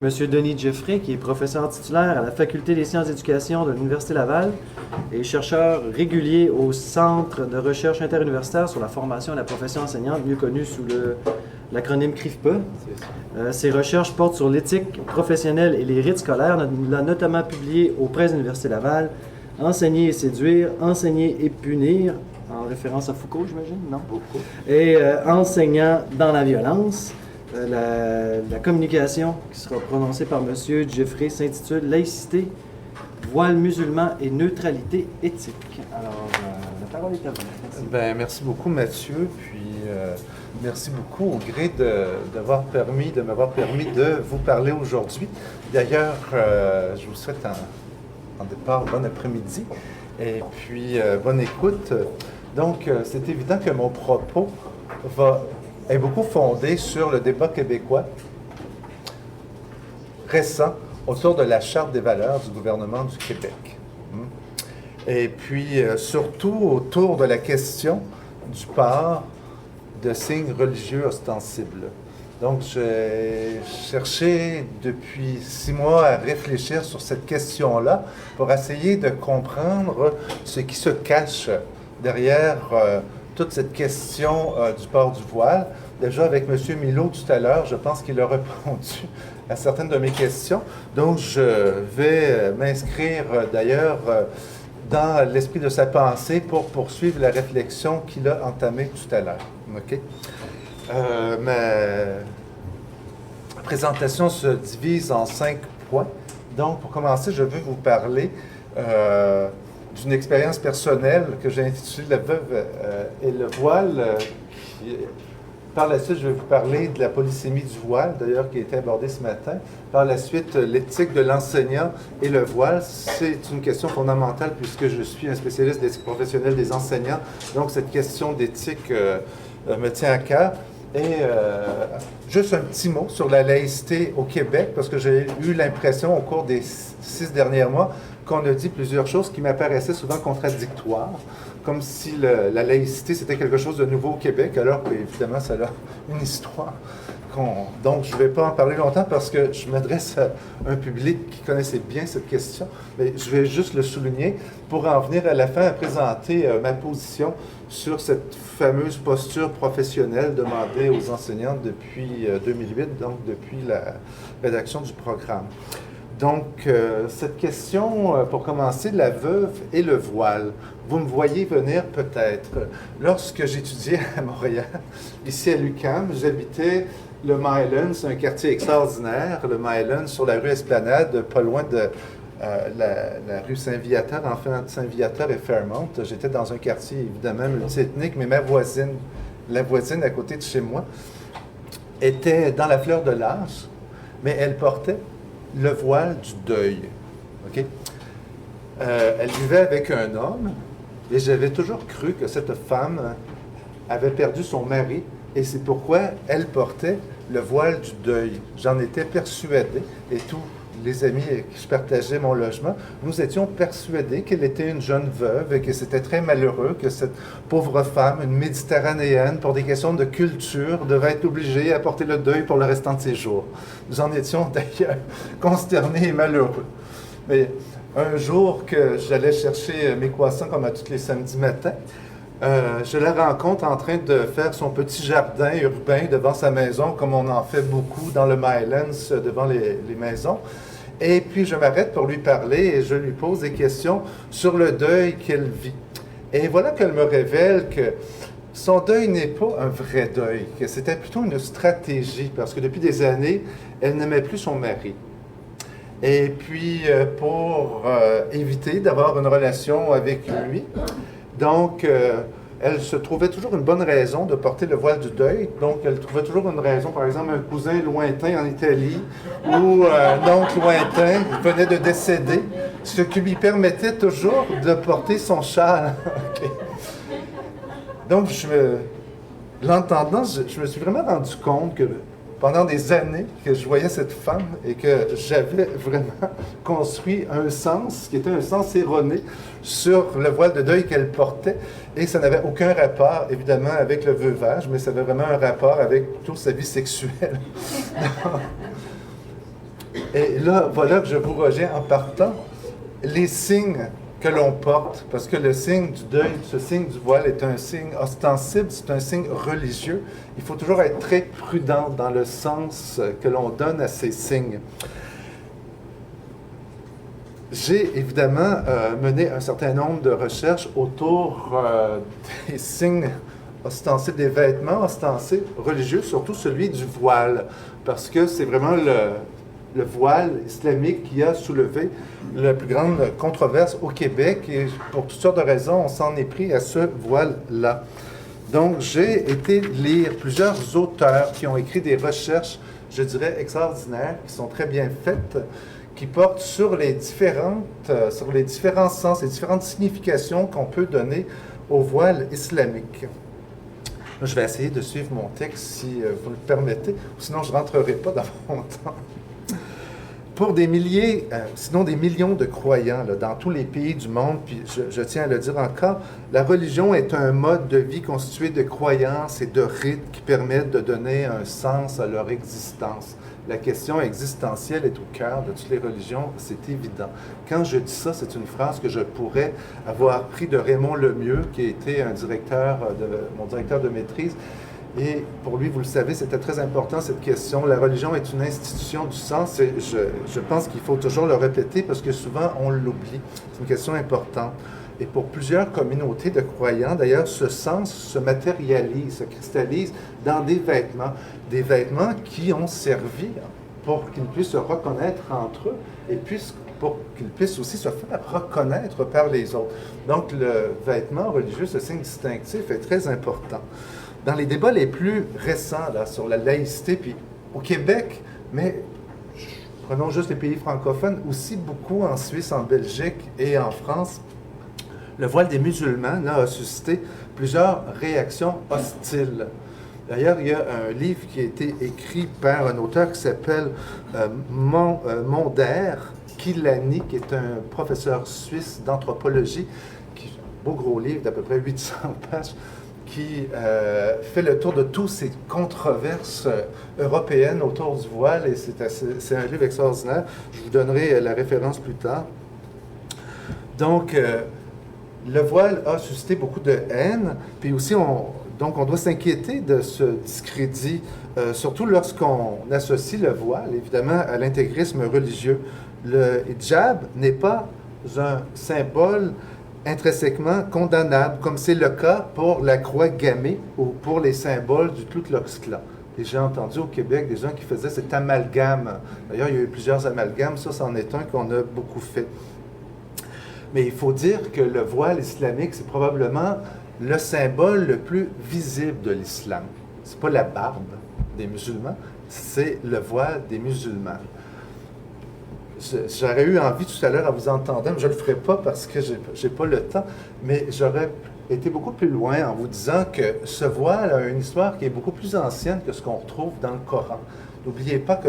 Monsieur Denis Jeffrey, qui est professeur titulaire à la Faculté des sciences d'éducation de l'Université Laval et chercheur régulier au Centre de recherche interuniversitaire sur la formation et la profession enseignante, mieux connu sous l'acronyme CRIFPA. Ses recherches portent sur l'éthique professionnelle et les rites scolaires. Il a notamment publié aux presses de l'Université Laval Enseigner et séduire, enseigner et punir, en référence à Foucault, j'imagine, non? Beaucoup. Et enseignant dans la violence. La communication qui sera prononcée par M. Jeffrey s'intitule Laïcité, voile musulman et neutralité éthique. Alors, la parole est à vous. Merci. Merci beaucoup, Mathieu. Puis, merci beaucoup au gré de m'avoir permis de vous parler aujourd'hui. D'ailleurs, je vous souhaite en départ bon après-midi et puis bonne écoute. Donc, c'est évident que mon propos est beaucoup fondé sur le débat québécois récent autour de la Charte des valeurs du gouvernement du Québec. Et puis, surtout autour de la question du port de signes religieux ostensibles. Donc, j'ai cherché depuis 6 mois à réfléchir sur cette question-là pour essayer de comprendre ce qui se cache derrière toute cette question du port du voile. Déjà, avec M. Milot tout à l'heure, je pense qu'il a répondu à certaines de mes questions. Donc, je vais m'inscrire d'ailleurs dans l'esprit de sa pensée pour poursuivre la réflexion qu'il a entamée tout à l'heure. OK? Ma présentation se divise en 5 points. Donc, pour commencer, je veux vous parler d'une expérience personnelle que j'ai intitulée La veuve et le voile. Par la suite, je vais vous parler de la polysémie du voile, d'ailleurs, qui a été abordée ce matin. Par la suite, l'éthique de l'enseignant et le voile. C'est une question fondamentale puisque je suis un spécialiste d'éthique professionnelle des enseignants. Donc, cette question d'éthique me tient à cœur. Et juste un petit mot sur la laïcité au Québec, parce que j'ai eu l'impression au cours des 6 derniers mois qu'on a dit plusieurs choses qui m'apparaissaient souvent contradictoires, comme si la laïcité, c'était quelque chose de nouveau au Québec, alors qu'évidemment, ça a une histoire. Donc, je ne vais pas en parler longtemps parce que je m'adresse à un public qui connaissait bien cette question, mais je vais juste le souligner pour en venir à la fin à présenter ma position sur cette fameuse posture professionnelle demandée aux enseignants depuis 2008, donc depuis la rédaction du programme. Donc, cette question, pour commencer, la veuve et le voile. Vous me voyez venir peut-être. Lorsque j'étudiais à Montréal, ici à l'UQAM, j'habitais le Mylands, un quartier extraordinaire, le Mylands, sur la rue Esplanade, pas loin de la rue Saint-Viateur, enfin Saint-Viateur et Fairmount. J'étais dans un quartier évidemment multiethnique, mais la voisine à côté de chez moi, était dans la fleur de l'âge, mais elle portait le voile du deuil. OK? Elle vivait avec un homme et j'avais toujours cru que cette femme avait perdu son mari et c'est pourquoi elle portait le voile du deuil. J'en étais persuadé et tous les amis avec qui je partageais mon logement, nous étions persuadés qu'elle était une jeune veuve et que c'était très malheureux que cette pauvre femme, une méditerranéenne, pour des questions de culture, devait être obligée à porter le deuil pour le restant de ses jours. Nous en étions d'ailleurs consternés et malheureux. Mais un jour que j'allais chercher mes croissants comme à tous les samedis matins, je la rencontre en train de faire son petit jardin urbain devant sa maison, comme on en fait beaucoup dans le Mylands, devant les maisons. Et puis je m'arrête pour lui parler et je lui pose des questions sur le deuil qu'elle vit. Et voilà qu'elle me révèle que son deuil n'est pas un vrai deuil, que c'était plutôt une stratégie, parce que depuis des années, elle n'aimait plus son mari. Et puis, pour éviter d'avoir une relation avec lui, donc, elle se trouvait toujours une bonne raison de porter le voile du deuil. Donc, elle trouvait toujours une raison, par exemple, un cousin lointain en Italie ou un oncle lointain venait de décéder, ce qui lui permettait toujours de porter son châle. Okay. Donc, l'entendant, je me suis vraiment rendu compte que pendant des années que je voyais cette femme et que j'avais vraiment construit un sens, qui était un sens erroné, sur le voile de deuil qu'elle portait. Et ça n'avait aucun rapport, évidemment, avec le veuvage, mais ça avait vraiment un rapport avec toute sa vie sexuelle. Et là, voilà que je vous reviens en partant. Les signes que l'on porte, parce que le signe du deuil, ce signe du voile est un signe ostensible, c'est un signe religieux. Il faut toujours être très prudent dans le sens que l'on donne à ces signes. J'ai évidemment mené un certain nombre de recherches autour des signes ostensibles, des vêtements ostensibles religieux, surtout celui du voile, parce que c'est vraiment le voile islamique qui a soulevé la plus grande controverse au Québec, et pour toutes sortes de raisons, on s'en est pris à ce voile-là. Donc, j'ai été lire plusieurs auteurs qui ont écrit des recherches, je dirais, extraordinaires, qui sont très bien faites, qui portent sur les différents sens, les différentes significations qu'on peut donner au voile islamique. Là, je vais essayer de suivre mon texte si vous le permettez, sinon je ne rentrerai pas dans mon temps. Pour des milliers, sinon des millions de croyants là, dans tous les pays du monde, puis je tiens à le dire encore, la religion est un mode de vie constitué de croyances et de rites qui permettent de donner un sens à leur existence. La question existentielle est au cœur de toutes les religions, c'est évident. Quand je dis ça, c'est une phrase que je pourrais avoir pris de Raymond Lemieux, qui a été mon directeur de maîtrise. Et pour lui, vous le savez, c'était très important cette question. La religion est une institution du sens et je pense qu'il faut toujours le répéter parce que souvent on l'oublie. C'est une question importante. Et pour plusieurs communautés de croyants, d'ailleurs, ce sens se matérialise, se cristallise dans des vêtements qui ont servi pour qu'ils puissent se reconnaître entre eux et pour qu'ils puissent aussi se faire reconnaître par les autres. Donc, le vêtement religieux, ce signe distinctif, est très important. Dans les débats les plus récents là, sur la laïcité, puis au Québec, mais prenons juste les pays francophones, aussi beaucoup en Suisse, en Belgique et en France, le voile des musulmans là, a suscité plusieurs réactions hostiles. D'ailleurs, il y a un livre qui a été écrit par un auteur qui s'appelle Monder Kilani, qui est un professeur suisse d'anthropologie, un beau gros livre d'à peu près 800 pages, qui fait le tour de toutes ces controverses européennes autour du voile, et c'est un livre extraordinaire. Je vous donnerai la référence plus tard. Donc, le voile a suscité beaucoup de haine, puis aussi on doit s'inquiéter de ce discrédit, surtout lorsqu'on associe le voile, évidemment, à l'intégrisme religieux. Le hijab n'est pas un symbole intrinsèquement condamnable, comme c'est le cas pour la croix gammée ou pour les symboles du Ku Klux Klan. Et j'ai entendu au Québec des gens qui faisaient cet amalgame. D'ailleurs, il y a eu plusieurs amalgames, ça, c'en est un qu'on a beaucoup fait. Mais il faut dire que le voile islamique, c'est probablement le symbole le plus visible de l'islam. Ce n'est pas la barbe des musulmans, c'est le voile des musulmans. J'aurais eu envie tout à l'heure à vous entendre, mais je ne le ferai pas parce que je n'ai pas le temps, mais j'aurais été beaucoup plus loin en vous disant que ce voile a une histoire qui est beaucoup plus ancienne que ce qu'on retrouve dans le Coran. N'oubliez pas que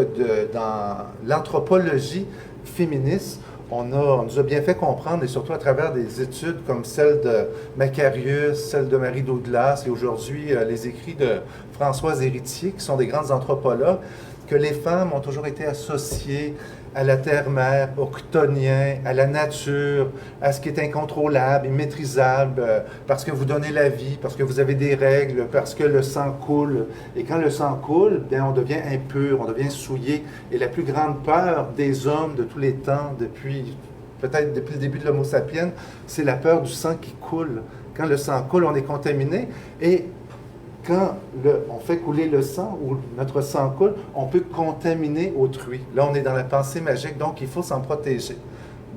dans l'anthropologie féministe, on nous a bien fait comprendre, et surtout à travers des études comme celle de Macarius, celle de Marie Douglas, et aujourd'hui les écrits de Françoise Héritier, qui sont des grandes anthropologues, que les femmes ont toujours été associées à la terre-mère, au chtonien, à la nature, à ce qui est incontrôlable, immaîtrisable, parce que vous donnez la vie, parce que vous avez des règles, parce que le sang coule. Et quand le sang coule, bien, on devient impur, on devient souillé. Et la plus grande peur des hommes de tous les temps, peut-être depuis le début de l'Homo sapiens, c'est la peur du sang qui coule. Quand le sang coule, on est contaminé. Et quand on fait couler le sang ou notre sang coule, on peut contaminer autrui. Là, on est dans la pensée magique, donc il faut s'en protéger.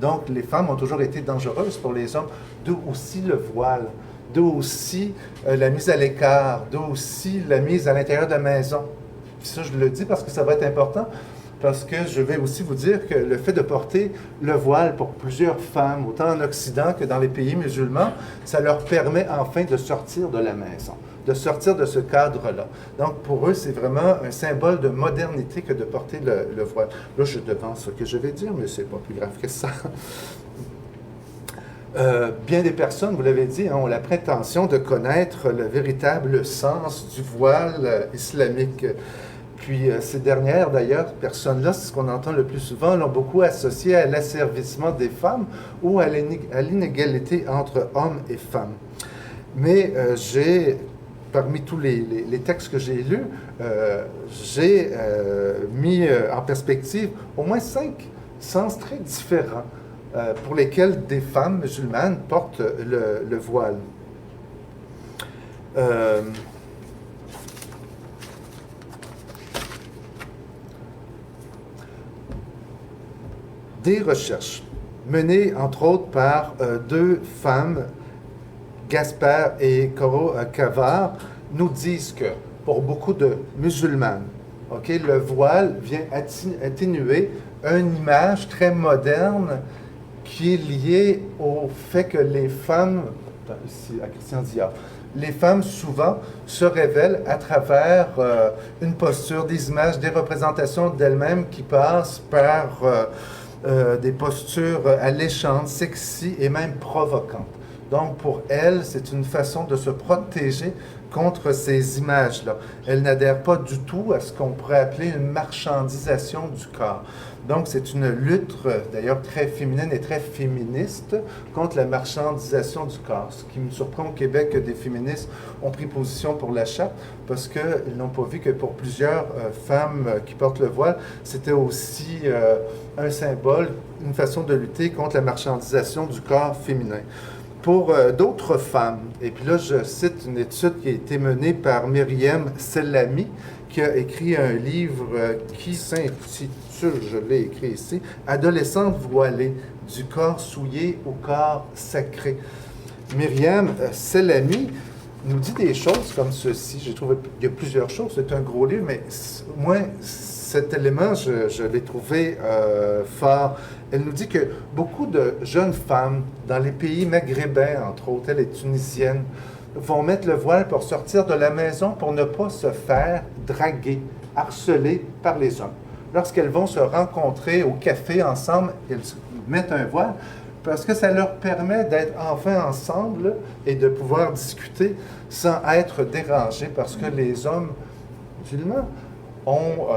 Donc, les femmes ont toujours été dangereuses pour les hommes, d'où aussi le voile, d'où aussi la mise à l'écart, d'où aussi la mise à l'intérieur de la maison. Puis ça, je le dis parce que ça va être important, parce que je vais aussi vous dire que le fait de porter le voile pour plusieurs femmes, autant en Occident que dans les pays musulmans, ça leur permet enfin de sortir de la maison, de sortir de ce cadre-là. Donc, pour eux, c'est vraiment un symbole de modernité que de porter le voile. Là, je devance ce que je vais dire, mais c'est pas plus grave que ça. Bien des personnes, vous l'avez dit, ont la prétention de connaître le véritable sens du voile islamique. Puis ces dernières, d'ailleurs, personnes-là, c'est ce qu'on entend le plus souvent, l'ont beaucoup associé à l'asservissement des femmes ou à l'inégalité entre hommes et femmes. Mais parmi tous les textes que j'ai lus, j'ai mis en perspective au moins 5 sens très différents pour lesquels des femmes musulmanes portent le voile. Des recherches menées entre autres par 2 femmes, Gaspard et Coro Cavar, nous disent que pour beaucoup de musulmanes, le voile vient atténuer une image très moderne qui est liée au fait que les femmes, ici à Christian Dior, les femmes souvent se révèlent à travers une posture, des images, des représentations d'elles-mêmes qui passent par des postures alléchantes, sexy et même provocantes. Donc, pour elle, c'est une façon de se protéger contre ces images-là. Elle n'adhère pas du tout à ce qu'on pourrait appeler une marchandisation du corps. Donc, c'est une lutte, d'ailleurs, très féminine et très féministe contre la marchandisation du corps. Ce qui me surprend au Québec que des féministes ont pris position pour la charte, parce qu'ils n'ont pas vu que pour plusieurs femmes qui portent le voile, c'était aussi un symbole, une façon de lutter contre la marchandisation du corps féminin. Pour d'autres femmes, et puis là je cite une étude qui a été menée par Myriam Sellami, qui a écrit un livre qui s'intitule, je l'ai écrit ici, « Adolescente voilée, du corps souillé au corps sacré ». Myriam Sellami nous dit des choses comme ceci. J'ai trouvé qu'il y a plusieurs choses, c'est un gros livre, mais moi, cet élément, je l'ai trouvé fort. Elle nous dit que beaucoup de jeunes femmes dans les pays maghrébins, entre autres, elle est tunisienne, vont mettre le voile pour sortir de la maison pour ne pas se faire draguer, harceler par les hommes. Lorsqu'elles vont se rencontrer au café ensemble, elles mettent un voile parce que ça leur permet d'être enfin ensemble et de pouvoir discuter sans être dérangés, parce que les hommes musulmans ont,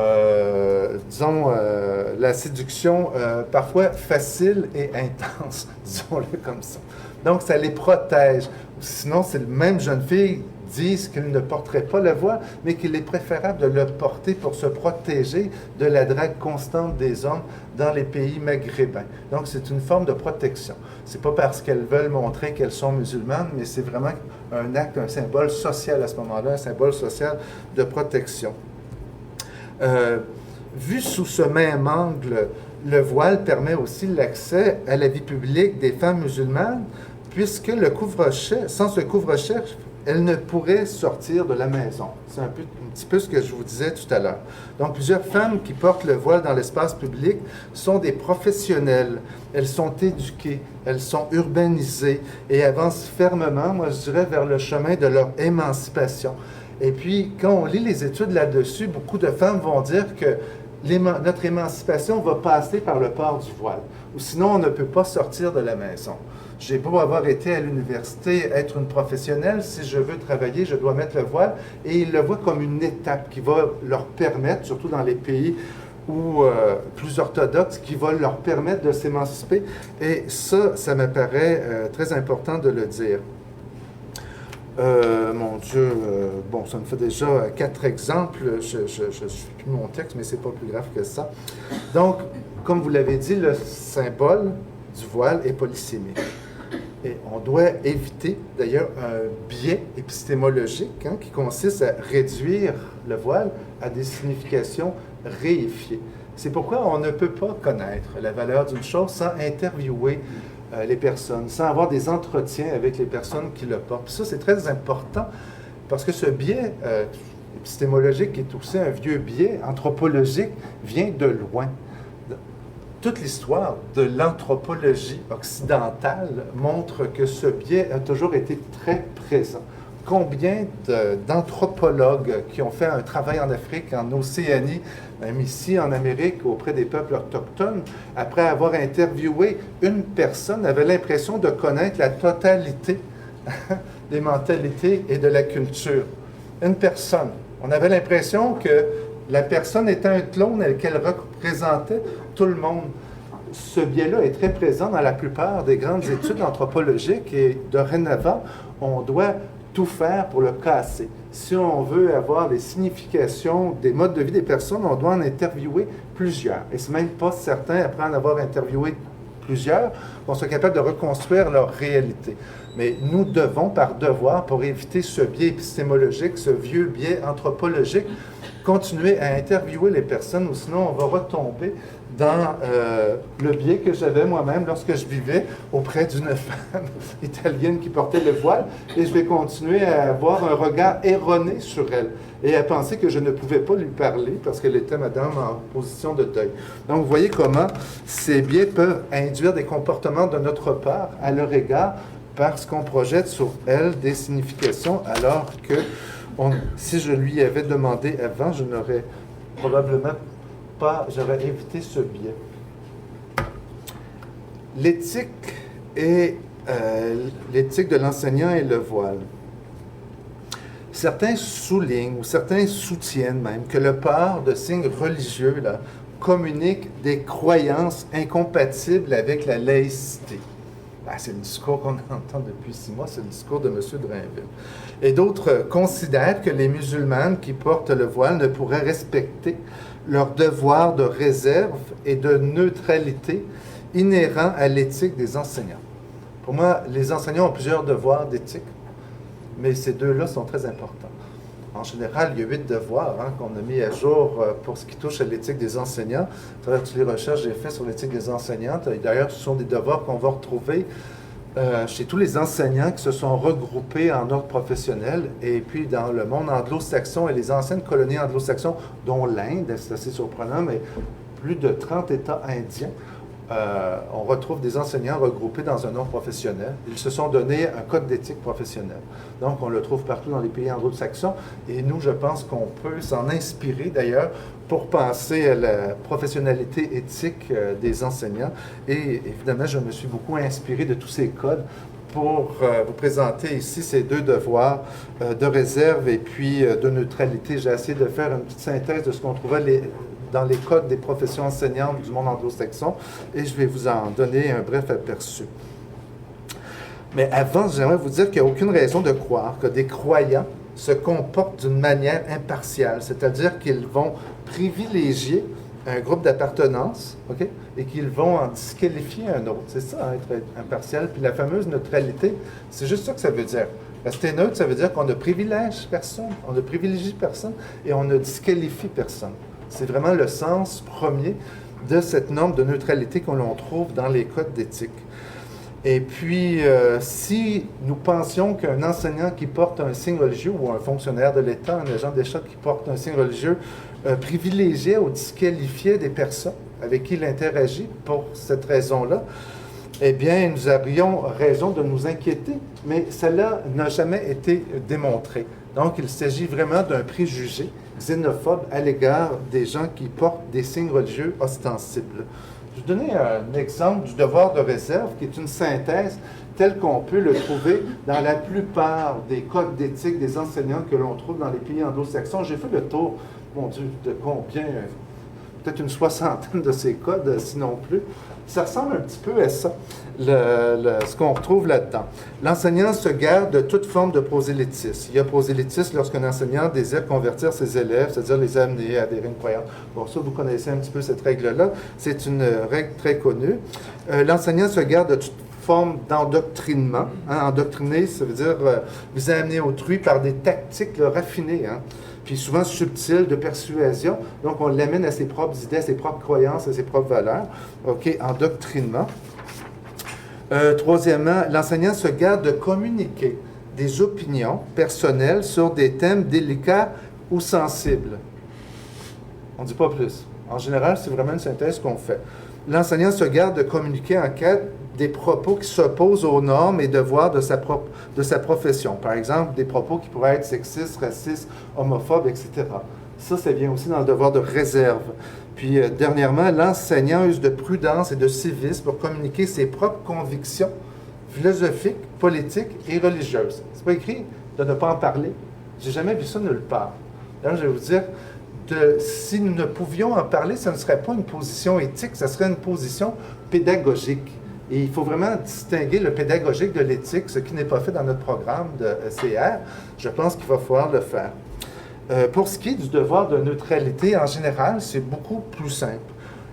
la séduction parfois facile et intense, disons-le comme ça. Donc, ça les protège. Sinon, c'est même jeunes filles disent qu'ils ne porteraient pas le voile, mais qu'il est préférable de le porter pour se protéger de la drague constante des hommes dans les pays maghrébins. Donc, c'est une forme de protection. C'est pas parce qu'elles veulent montrer qu'elles sont musulmanes, mais c'est vraiment un acte, un symbole social à ce moment-là, un symbole social de protection. Vu sous ce même angle, le voile permet aussi l'accès à la vie publique des femmes musulmanes, puisque le couvre-chef, sans ce couvre-chef, elles ne pourraient sortir de la maison. C'est un petit peu ce que je vous disais tout à l'heure. Donc, plusieurs femmes qui portent le voile dans l'espace public sont des professionnelles. Elles sont éduquées, elles sont urbanisées et avancent fermement, moi je dirais, vers le chemin de leur émancipation. Et puis, quand on lit les études là-dessus, beaucoup de femmes vont dire que notre émancipation va passer par le port du voile, ou sinon on ne peut pas sortir de la maison. J'ai beau avoir été à l'université, être une professionnelle, si je veux travailler, je dois mettre le voile, et ils le voient comme une étape qui va leur permettre, surtout dans les pays plus orthodoxes, qui va leur permettre de s'émanciper. Et ça me paraît très important de le dire. Mon Dieu, bon, ça me fait déjà 4 exemples. Je ne suis plus mon texte, mais c'est pas plus grave que ça. Donc, comme vous l'avez dit, le symbole du voile est polysémique. Et on doit éviter, d'ailleurs, un biais épistémologique qui consiste à réduire le voile à des significations réifiées. C'est pourquoi on ne peut pas connaître la valeur d'une chose sans interviewer les personnes, sans avoir des entretiens avec les personnes qui le portent. Puis ça, c'est très important, parce que ce biais épistémologique, qui est aussi un vieux biais anthropologique, vient de loin. Toute l'histoire de l'anthropologie occidentale montre que ce biais a toujours été très présent. Combien d'anthropologues qui ont fait un travail en Afrique, en Océanie, même ici en Amérique, auprès des peuples autochtones, après avoir interviewé une personne, avaient l'impression de connaître la totalité des mentalités et de la culture. Une personne. On avait l'impression que La personne était un clone qu'elle représentait tout le monde. Ce biais-là est très présent dans la plupart des grandes études anthropologiques et dorénavant, on doit tout faire pour le casser. Si on veut avoir des significations des modes de vie des personnes, on doit en interviewer plusieurs. Et c'est même pas certain, après en avoir interviewé plusieurs, qu'on soit capable de reconstruire leur réalité. Mais nous devons, par devoir, pour éviter ce biais épistémologique, ce vieux biais anthropologique, continuer à interviewer les personnes, ou sinon on va retomber dans le biais que j'avais moi-même lorsque je vivais auprès d'une femme italienne qui portait le voile, et je vais continuer à avoir un regard erroné sur elle, et à penser que je ne pouvais pas lui parler parce qu'elle était, madame, en position de deuil. Donc, vous voyez comment ces biais peuvent induire des comportements de notre part à leur égard parce qu'on projette sur elle des significations, alors que si je lui avais demandé avant, je n'aurais probablement j'aurais évité ce biais. L'éthique de l'enseignant et le voile. Certains soulignent ou certains soutiennent même que le port de signes religieux là, communique des croyances incompatibles avec la laïcité. Ben, c'est le discours qu'on entend depuis 6 mois, c'est le discours de M. Drainville. Et d'autres considèrent que les musulmanes qui portent le voile ne pourraient respecter leur devoir de réserve et de neutralité inhérent à l'éthique des enseignants. Pour moi, les enseignants ont plusieurs devoirs d'éthique, mais ces deux-là sont très importants. En général, il y a 8 devoirs qu'on a mis à jour pour ce qui touche à l'éthique des enseignants. À travers toutes les recherches que j'ai faites sur l'éthique des enseignantes, et d'ailleurs, ce sont des devoirs qu'on va retrouver chez tous les enseignants qui se sont regroupés en ordre professionnel, et puis dans le monde anglo-saxon et les anciennes colonies anglo-saxons, dont l'Inde, c'est assez surprenant, mais plus de 30 États indiens, on retrouve des enseignants regroupés dans un ordre professionnel. Ils se sont donné un code d'éthique professionnelle. Donc, on le trouve partout dans les pays anglo-saxons, et nous, je pense qu'on peut s'en inspirer d'ailleurs pour penser à la professionnalité éthique des enseignants. Et évidemment, je me suis beaucoup inspiré de tous ces codes pour vous présenter ici ces 2 devoirs de réserve et puis de neutralité. J'ai essayé de faire une petite synthèse de ce qu'on trouvait dans les codes des professions enseignantes du monde anglo-saxon, et je vais vous en donner un bref aperçu. Mais avant, j'aimerais vous dire qu'il n'y a aucune raison de croire que des croyants se comportent d'une manière impartiale, c'est-à-dire qu'ils vont privilégier un groupe d'appartenance, OK, et qu'ils vont en disqualifier un autre. C'est ça, être impartial. Puis la fameuse neutralité, c'est juste ça que ça veut dire. Rester neutre, ça veut dire qu'on ne privilège personne, on ne privilégie personne et on ne disqualifie personne. C'est vraiment le sens premier de cette norme de neutralité que l'on trouve dans les codes d'éthique. Et puis, si nous pensions qu'un enseignant qui porte un signe religieux ou un fonctionnaire de l'État, un agent d'État qui porte un signe religieux, privilégiait ou disqualifiait des personnes avec qui il interagit pour cette raison-là, eh bien, nous aurions raison de nous inquiéter, mais cela n'a jamais été démontré. Donc, il s'agit vraiment d'un préjugé xénophobe à l'égard des gens qui portent des signes religieux ostensibles. Je vais donner un exemple du devoir de réserve, qui est une synthèse tel qu'on peut le trouver dans la plupart des codes d'éthique des enseignants que l'on trouve dans les pays anglo-saxons. J'ai fait le tour, mon Dieu, de combien, peut-être une 60aine de ces codes, sinon plus. Ça ressemble un petit peu à ça, ce qu'on retrouve là-dedans. L'enseignant se garde de toute forme de prosélytisme. Il y a prosélytisme lorsqu'un enseignant désire convertir ses élèves, c'est-à-dire les amener à adhérer à une croyance. Bon, ça, vous connaissez un petit peu cette règle-là. C'est une règle très connue. L'enseignant se garde de toute forme d'endoctrinement. Endoctriner, ça veut dire viser à amener autrui par des tactiques raffinées, puis souvent subtiles de persuasion. Donc, on l'amène à ses propres idées, à ses propres croyances, à ses propres valeurs. OK, endoctrinement. Troisièmement, l'enseignant se garde de communiquer des opinions personnelles sur des thèmes délicats ou sensibles. On ne dit pas plus. En général, c'est vraiment une synthèse qu'on fait. L'enseignant se garde de communiquer en cas des propos qui s'opposent aux normes et devoirs de sa profession. Par exemple, des propos qui pourraient être sexistes, racistes, homophobes, etc. Ça vient aussi dans le devoir de réserve. Puis, dernièrement, l'enseignant use de prudence et de civisme pour communiquer ses propres convictions philosophiques, politiques et religieuses. C'est pas écrit de ne pas en parler. J'ai jamais vu ça nulle part. D'ailleurs, je vais vous dire si nous ne pouvions en parler, ce ne serait pas une position éthique, ce serait une position pédagogique. Et il faut vraiment distinguer le pédagogique de l'éthique, ce qui n'est pas fait dans notre programme de CR. Je pense qu'il va falloir le faire. Pour ce qui est du devoir de neutralité, en général, c'est beaucoup plus simple.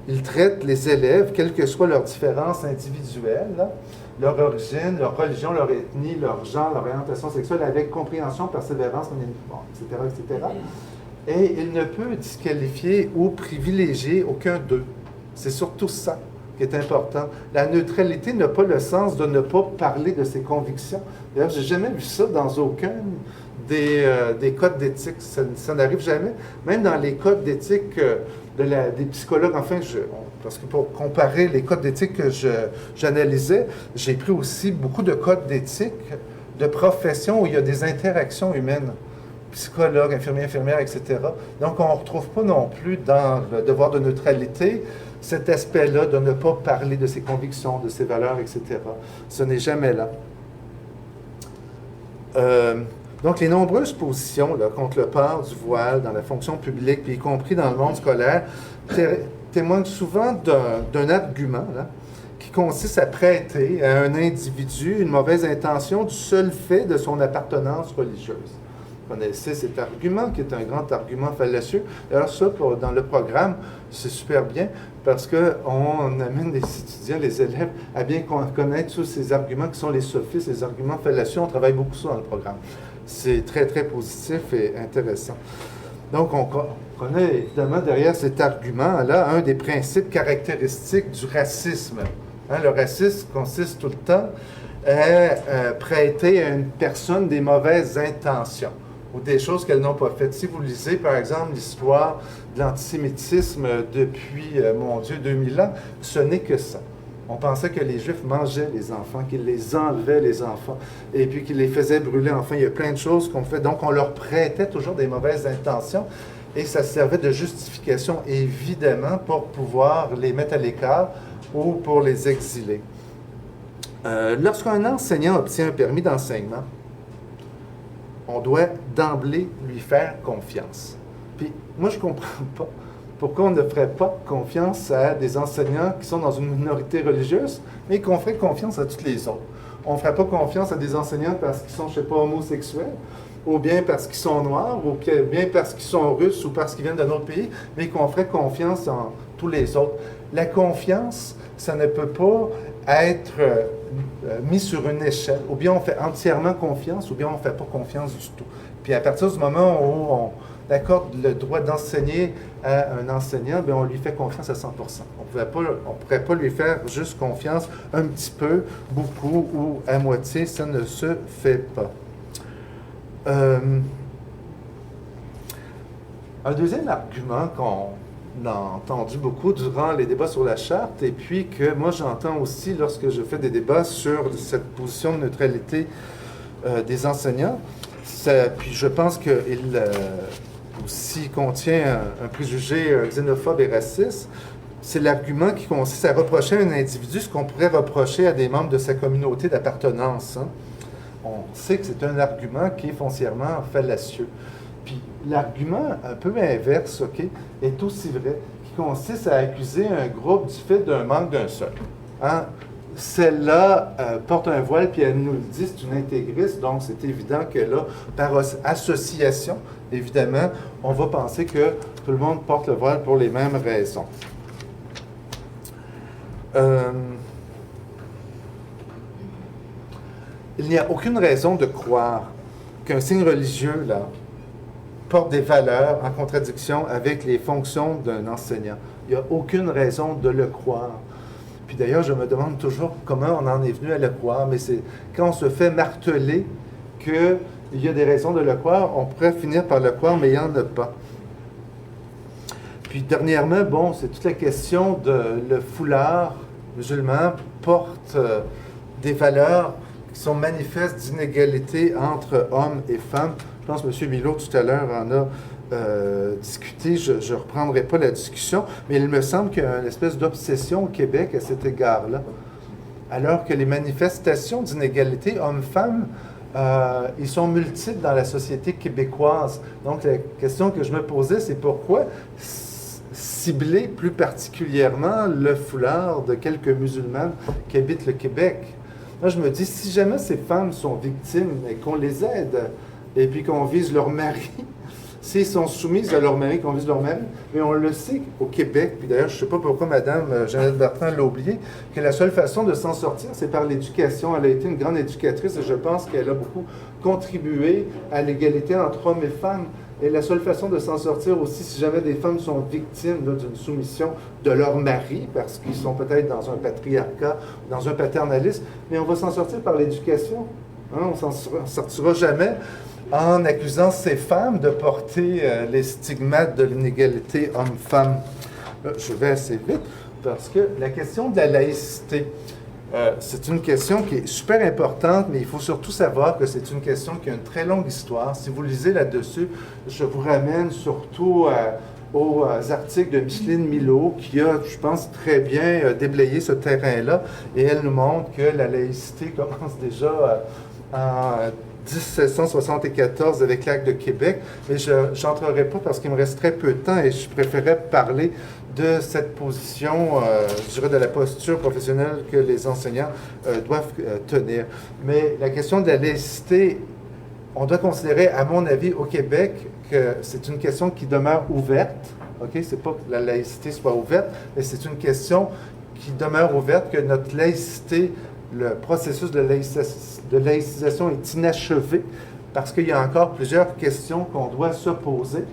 Il traite les élèves, quelles que soient leurs différences individuelles, là, leur origine, leur religion, leur ethnie, leur genre, leur orientation sexuelle, avec compréhension, persévérance, bon, etc., etc. Et il ne peut disqualifier ou privilégier aucun d'eux. C'est surtout ça qui est important. La neutralité n'a pas le sens de ne pas parler de ses convictions. D'ailleurs, je n'ai jamais vu ça dans aucun des codes d'éthique. Ça n'arrive jamais. Même dans les codes d'éthique des psychologues, enfin, parce que pour comparer les codes d'éthique que j'analysais, j'ai pris aussi beaucoup de codes d'éthique de professions où il y a des interactions humaines. Psychologues, infirmiers, infirmières, etc. Donc, on ne retrouve pas non plus dans le devoir de neutralité cet aspect-là de ne pas parler de ses convictions, de ses valeurs, etc. Ce n'est jamais là. Donc, les nombreuses positions là, contre le port du voile dans la fonction publique, puis y compris dans le monde scolaire, témoignent souvent d'un argument là, qui consiste à prêter à un individu une mauvaise intention du seul fait de son appartenance religieuse. Vous connaissez cet argument, qui est un grand argument fallacieux. D'ailleurs, ça, dans le programme, c'est super bien, parce qu'on amène les étudiants, les élèves, à bien connaître tous ces arguments qui sont les sophistes, les arguments fallacieux. On travaille beaucoup ça dans le programme. C'est très, très positif et intéressant. Donc, on connaît évidemment derrière cet argument-là un des principes caractéristiques du racisme. Hein, le racisme consiste tout le temps à prêter à une personne des mauvaises intentions ou des choses qu'elles n'ont pas faites. Si vous lisez, par exemple, l'histoire de l'antisémitisme depuis, mon Dieu, 2000 ans, ce n'est que ça. On pensait que les Juifs mangeaient les enfants, qu'ils les enlevaient, les enfants, et puis qu'ils les faisaient brûler. Enfin, il y a plein de choses qu'on fait. Donc, on leur prêtait toujours des mauvaises intentions, et ça servait de justification, évidemment, pour pouvoir les mettre à l'écart ou pour les exiler. Lorsqu'un enseignant obtient un permis d'enseignement, on doit d'emblée lui faire confiance. Puis, moi, je ne comprends pas pourquoi on ne ferait pas confiance à des enseignants qui sont dans une minorité religieuse, mais qu'on ferait confiance à tous les autres. On ne ferait pas confiance à des enseignants parce qu'ils sont, je ne sais pas, homosexuels, ou bien parce qu'ils sont noirs, ou bien parce qu'ils sont russes, ou parce qu'ils viennent d'un autre pays, mais qu'on ferait confiance en tous les autres. La confiance, ça ne peut pas être mis sur une échelle. Ou bien on fait entièrement confiance, ou bien on ne fait pas confiance du tout. Puis à partir du moment où on accorde le droit d'enseigner à un enseignant, bien on lui fait confiance à 100%. On ne pourrait pas lui faire juste confiance un petit peu, beaucoup ou à moitié. Ça ne se fait pas. Un deuxième argument qu'on a entendu beaucoup durant les débats sur la charte, et puis que moi j'entends aussi lorsque je fais des débats sur cette position de neutralité des enseignants, puis je pense qu'il aussi contient un préjugé xénophobe et raciste, c'est l'argument qui consiste à reprocher à un individu ce qu'on pourrait reprocher à des membres de sa communauté d'appartenance. Hein. On sait que c'est un argument qui est foncièrement fallacieux. Puis l'argument un peu inverse, OK, est aussi vrai, qui consiste à accuser un groupe du fait d'un manque d'un seul. Hein? Celle-là porte un voile, puis elle nous le dit, c'est une intégriste, donc c'est évident que là, par association, évidemment, on va penser que tout le monde porte le voile pour les mêmes raisons. Il n'y a aucune raison de croire qu'un signe religieux, là, porte des valeurs en contradiction avec les fonctions d'un enseignant. Il n'y a aucune raison de le croire. Puis d'ailleurs, je me demande toujours comment on en est venu à le croire, mais c'est quand on se fait marteler qu'il y a des raisons de le croire, on pourrait finir par le croire, mais il n'y en a pas. Puis dernièrement, bon, c'est toute la question de le foulard musulman porte des valeurs qui sont manifestes d'inégalité entre hommes et femmes. Je pense que M. Milot, tout à l'heure, en a discuté. Je ne reprendrai pas la discussion, mais il me semble qu'il y a une espèce d'obsession au Québec à cet égard-là. Alors que les manifestations d'inégalité hommes-femmes Ils sont multiples dans la société québécoise. Donc, la question que je me posais, c'est pourquoi cibler plus particulièrement le foulard de quelques musulmanes qui habitent le Québec? Moi, je me dis, si jamais ces femmes sont victimes et qu'on les aide, et puis qu'on vise leur mari, s'ils sont soumises à leur mari, qu'on vise leur mari, mais on le sait au Québec, puis d'ailleurs, je ne sais pas pourquoi Mme Jeannette Bertrand l'a oublié, que la seule façon de s'en sortir, c'est par l'éducation. Elle a été une grande éducatrice et je pense qu'elle a beaucoup contribué à l'égalité entre hommes et femmes. Et la seule façon de s'en sortir aussi, si jamais des femmes sont victimes d'une soumission de leur mari, parce qu'ils sont peut-être dans un patriarcat, dans un paternalisme, mais on va s'en sortir par l'éducation. Hein? On ne s'en sortira jamais en accusant ces femmes de porter les stigmates de l'inégalité homme-femme. Je vais assez vite, parce que la question de la laïcité, c'est une question qui est super importante, mais il faut surtout savoir que c'est une question qui a une très longue histoire. Si vous lisez là-dessus, je vous ramène surtout aux articles de Micheline Milot, qui a, je pense, très bien déblayé ce terrain-là, et elle nous montre que la laïcité commence déjà en 1774 avec l'Acte de Québec, mais je n'entrerai pas parce qu'il me reste très peu de temps et je préférais parler de cette position, je dirais, de la posture professionnelle que les enseignants doivent tenir. Mais la question de la laïcité, on doit considérer, à mon avis, au Québec, que c'est une question qui demeure ouverte. OK? C'est pas que la laïcité soit ouverte, mais c'est une question qui demeure ouverte, que notre laïcité, le processus de laïcisation est inachevé parce qu'il y a encore plusieurs questions qu'on doit se poser.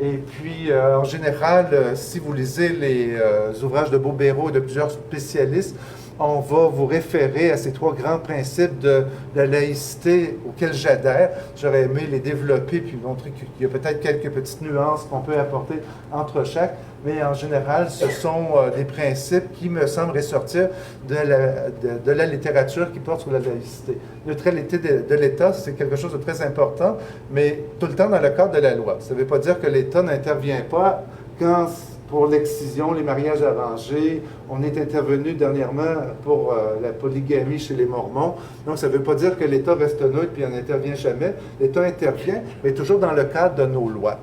Et puis, en général, si vous lisez les ouvrages de Bobéro et de plusieurs spécialistes, on va vous référer à ces trois grands principes de la laïcité auxquels j'adhère. J'aurais aimé les développer puis montrer qu'il y a peut-être quelques petites nuances qu'on peut apporter entre chaque, mais en général, ce sont des principes qui me semblent ressortir de la littérature qui porte sur la laïcité. Neutralité de l'État, c'est quelque chose de très important, mais tout le temps dans le cadre de la loi. Ça ne veut pas dire que l'État n'intervient pas quand, pour l'excision, les mariages arrangés, on est intervenu dernièrement pour la polygamie chez les Mormons. Donc, ça ne veut pas dire que l'État reste neutre puis on n'intervient jamais. L'État intervient, mais toujours dans le cadre de nos lois.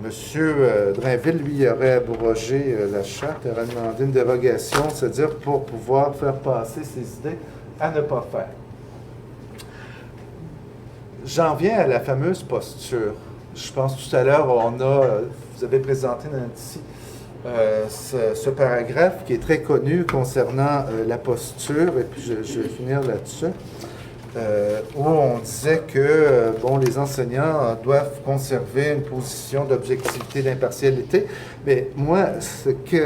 Monsieur Drainville, lui, aurait abrogé la charte, aurait demandé une dérogation, c'est-à-dire pour pouvoir faire passer ses idées à ne pas faire. J'en viens à la fameuse posture. Je pense tout à l'heure, vous avez présenté, Nancy, ce paragraphe qui est très connu concernant la posture, et puis je vais finir là-dessus. Où on disait que les enseignants doivent conserver une position d'objectivité, d'impartialité. Mais moi, ce qui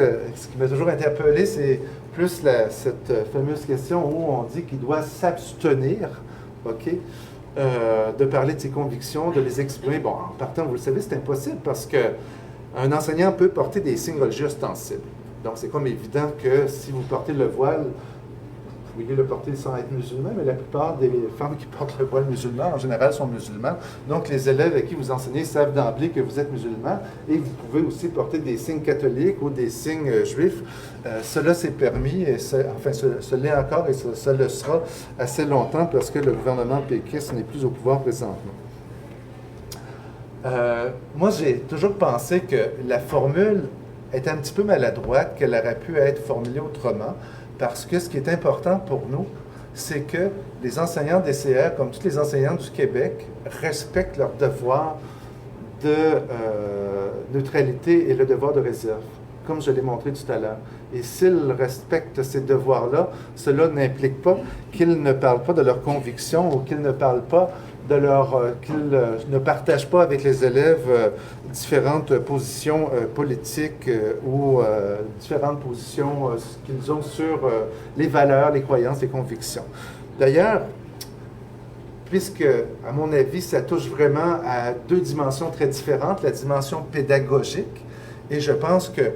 m'a toujours interpellé, c'est plus cette fameuse question où on dit qu'il doit s'abstenir, OK, de parler de ses convictions, de les exprimer. Bon, en partant, vous le savez, c'est impossible parce qu'un enseignant peut porter des signes religieux ostensibles. Donc, c'est comme évident que si vous portez le voile, vous pouvez le porter sans être musulman, mais la plupart des femmes qui portent le voile musulman, en général, sont musulmans. Donc, les élèves à qui vous enseignez savent d'emblée que vous êtes musulman et vous pouvez aussi porter des signes catholiques ou des signes juifs. Cela, c'est permis, et ce l'est encore et ça le sera assez longtemps parce que le gouvernement péquiste n'est plus au pouvoir présentement. Moi, j'ai toujours pensé que la formule est un petit peu maladroite, qu'elle aurait pu être formulée autrement. Parce que ce qui est important pour nous, c'est que les enseignants d'ECR, comme tous les enseignants du Québec, respectent leur devoir de neutralité et le devoir de réserve, comme je l'ai montré tout à l'heure. Et s'ils respectent ces devoirs-là, cela n'implique pas qu'ils ne parlent pas de leurs convictions ou qu'ils ne parlent pas qu'ils ne partagent pas avec les élèves différentes positions politiques ou différentes positions qu'ils ont sur les valeurs, les croyances, les convictions. D'ailleurs, puisque, à mon avis, ça touche vraiment à deux dimensions très différentes, la dimension pédagogique, et je pense que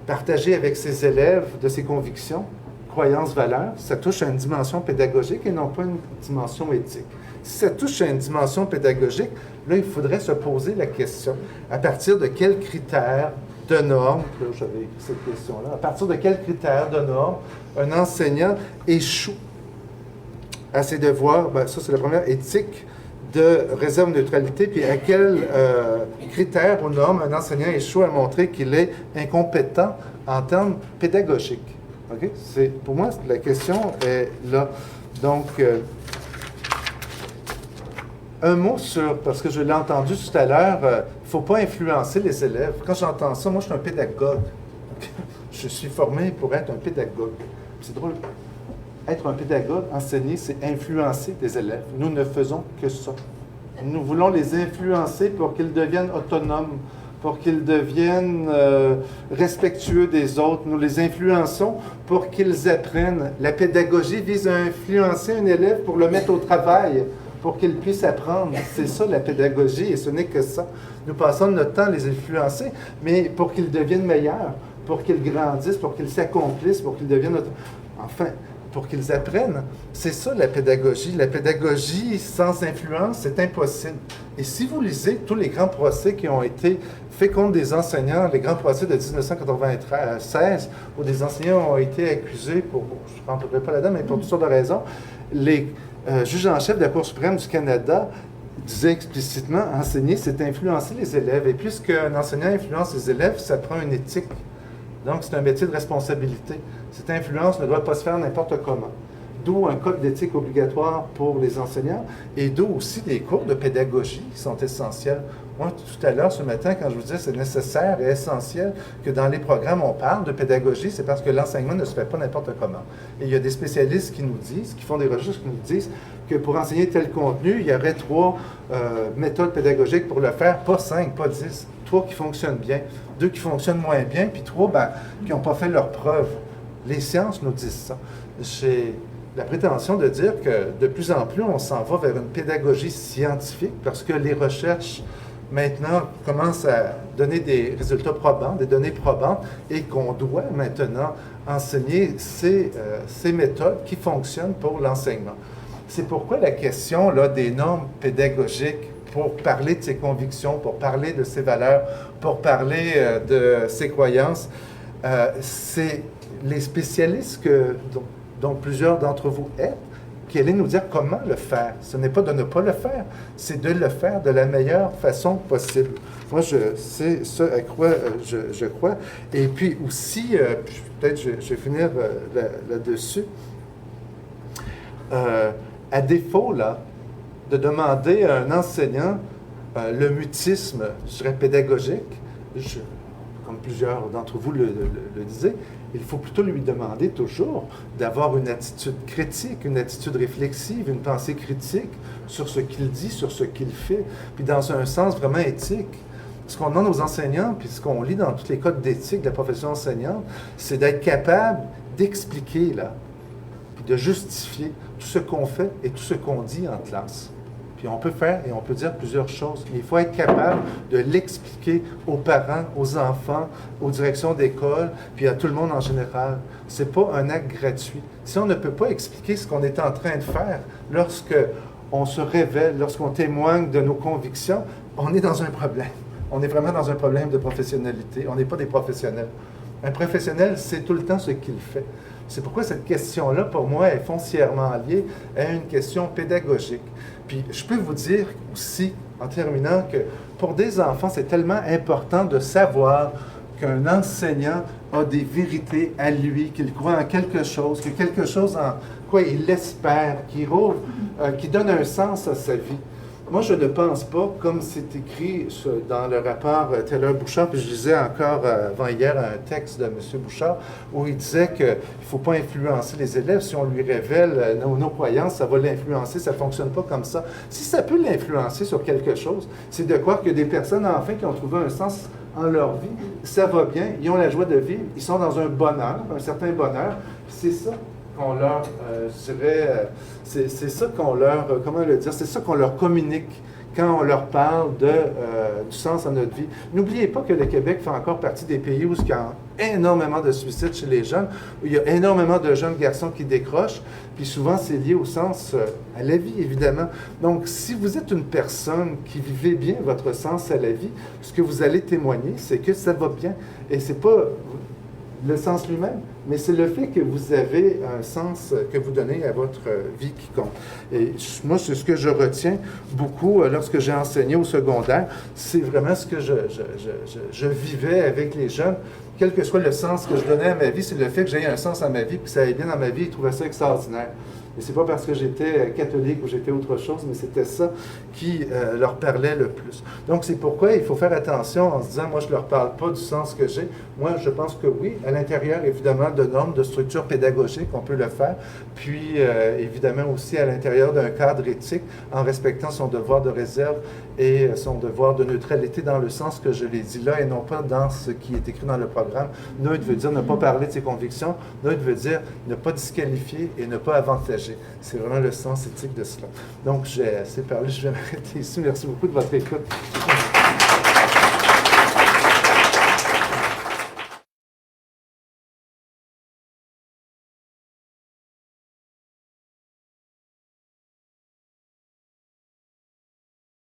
partager avec ses élèves de ses convictions, croyances, valeurs, ça touche à une dimension pédagogique et non pas une dimension éthique. Si ça touche à une dimension pédagogique, là, il faudrait se poser la question, à partir de quels critères de normes, là, j'avais écrit cette question-là, à partir de quels critères de normes un enseignant échoue à ses devoirs, ben, ça c'est la première, éthique de réserve neutralité, puis à quels critères ou normes un enseignant échoue à montrer qu'il est incompétent en termes pédagogiques. Okay? Pour moi, la question est là. Donc, un mot sur, parce que je l'ai entendu tout à l'heure, il ne faut pas influencer les élèves. Quand j'entends ça, moi je suis un pédagogue. Je suis formé pour être un pédagogue. C'est drôle. Être un pédagogue, enseigner, c'est influencer des élèves. Nous ne faisons que ça. Nous voulons les influencer pour qu'ils deviennent autonomes, pour qu'ils deviennent respectueux des autres. Nous les influençons pour qu'ils apprennent. La pédagogie vise à influencer un élève pour le mettre au travail, pour qu'il puisse apprendre. C'est ça la pédagogie, et ce n'est que ça. Nous passons notre temps à les influencer, mais pour qu'ils deviennent meilleurs, pour qu'ils grandissent, pour qu'ils s'accomplissent, pour qu'ils deviennent... Enfin, pour qu'ils apprennent. C'est ça la pédagogie. La pédagogie sans influence, c'est impossible. Et si vous lisez tous les grands procès qui ont été faits contre des enseignants, les grands procès de 1996, où des enseignants ont été accusés pour, je ne rentrerai pas là-dedans, mais pour toutes sortes de raisons, les juges en chef de la Cour suprême du Canada disait explicitement, enseigner, c'est influencer les élèves. Et puisqu'un enseignant influence les élèves, ça prend une éthique. Donc, c'est un métier de responsabilité. Cette influence ne doit pas se faire n'importe comment. D'où un code d'éthique obligatoire pour les enseignants et d'où aussi des cours de pédagogie qui sont essentiels. Moi, tout à l'heure, ce matin, quand je vous disais que c'est nécessaire et essentiel que dans les programmes, on parle de pédagogie, c'est parce que l'enseignement ne se fait pas n'importe comment. Et il y a des spécialistes qui nous disent, qui font des recherches qui nous disent que pour enseigner tel contenu, il y aurait 3 méthodes pédagogiques pour le faire, pas 5, pas 10. 3 qui fonctionnent bien, 2 qui fonctionnent moins bien, puis 3 qui n'ont pas fait leurs preuves. Les sciences nous disent ça. J'ai la prétention de dire que de plus en plus, on s'en va vers une pédagogie scientifique parce que les recherches, maintenant, commencent à donner des résultats probants, des données probantes, et qu'on doit maintenant enseigner ces méthodes qui fonctionnent pour l'enseignement. C'est pourquoi la question là, des normes pédagogiques pour parler de ses convictions, pour parler de ses valeurs, pour parler de ses croyances, c'est les spécialistes dont plusieurs d'entre vous êtes, qui allaient nous dire comment le faire. Ce n'est pas de ne pas le faire, c'est de le faire de la meilleure façon possible. Moi, c'est ce à quoi je crois. Et puis aussi, peut-être je vais finir là-dessus, à défaut, là, de demander à un enseignant le mutisme, je dirais, pédagogique, comme plusieurs d'entre vous le disaient, il faut plutôt lui demander toujours d'avoir une attitude critique, une attitude réflexive, une pensée critique sur ce qu'il dit, sur ce qu'il fait, puis dans un sens vraiment éthique. Ce qu'on demande aux enseignants, puis ce qu'on lit dans tous les codes d'éthique de la profession enseignante, c'est d'être capable d'expliquer, là, puis de justifier tout ce qu'on fait et tout ce qu'on dit en classe. Puis on peut faire et on peut dire plusieurs choses, mais il faut être capable de l'expliquer aux parents, aux enfants, aux directions d'école, puis à tout le monde en général. Ce n'est pas un acte gratuit. Si on ne peut pas expliquer ce qu'on est en train de faire lorsque on se révèle, lorsqu'on témoigne de nos convictions, on est dans un problème. On est vraiment dans un problème de professionnalité. On n'est pas des professionnels. Un professionnel sait tout le temps ce qu'il fait. C'est pourquoi cette question-là, pour moi, est foncièrement liée à une question pédagogique. Puis, je peux vous dire aussi, en terminant, que pour des enfants, c'est tellement important de savoir qu'un enseignant a des vérités à lui, qu'il croit en quelque chose, que quelque chose en quoi il espère, qui donne un sens à sa vie. Moi, je ne pense pas, comme c'est écrit dans le rapport Taylor-Bouchard, puis je lisais encore avant-hier un texte de M. Bouchard, où il disait qu'il ne faut pas influencer les élèves. Si on lui révèle nos croyances, ça va l'influencer, ça ne fonctionne pas comme ça. Si ça peut l'influencer sur quelque chose, c'est de croire que des personnes, enfin, qui ont trouvé un sens en leur vie, ça va bien, ils ont la joie de vivre, ils sont dans un bonheur, un certain bonheur, c'est ça qu'on leur, je dirais, c'est ça qu'on leur, comment le dire, c'est ça qu'on leur communique quand on leur parle du sens à notre vie. N'oubliez pas que le Québec fait encore partie des pays où il y a énormément de suicides chez les jeunes, où il y a énormément de jeunes garçons qui décrochent, puis souvent c'est lié au sens à la vie, évidemment. Donc, si vous êtes une personne qui vivez bien votre sens à la vie, ce que vous allez témoigner, c'est que ça va bien. Et c'est pas... le sens lui-même, mais c'est le fait que vous avez un sens que vous donnez à votre vie qui compte. Et moi, c'est ce que je retiens beaucoup lorsque j'ai enseigné au secondaire. C'est vraiment ce que je vivais avec les jeunes. Quel que soit le sens que je donnais à ma vie, c'est le fait que j'ai un sens à ma vie, que ça aille bien dans ma vie, ils trouvaient ça extraordinaire. Et c'est pas parce que j'étais catholique ou j'étais autre chose, mais c'était ça qui leur parlait le plus. Donc, c'est pourquoi il faut faire attention en se disant, moi, je ne leur parle pas du sens que j'ai. Moi, je pense que oui, à l'intérieur, évidemment, de normes, de structures pédagogiques, on peut le faire. Puis, évidemment, aussi à l'intérieur d'un cadre éthique, en respectant son devoir de réserve et son devoir de neutralité dans le sens que je l'ai dit là, et non pas dans ce qui est écrit dans le programme. Neutre veut dire ne pas parler de ses convictions. Neutre veut dire ne pas disqualifier et ne pas avantager. C'est vraiment le sens éthique de cela. Donc, j'ai assez parlé, je vais m'arrêter ici. Merci beaucoup de votre écoute.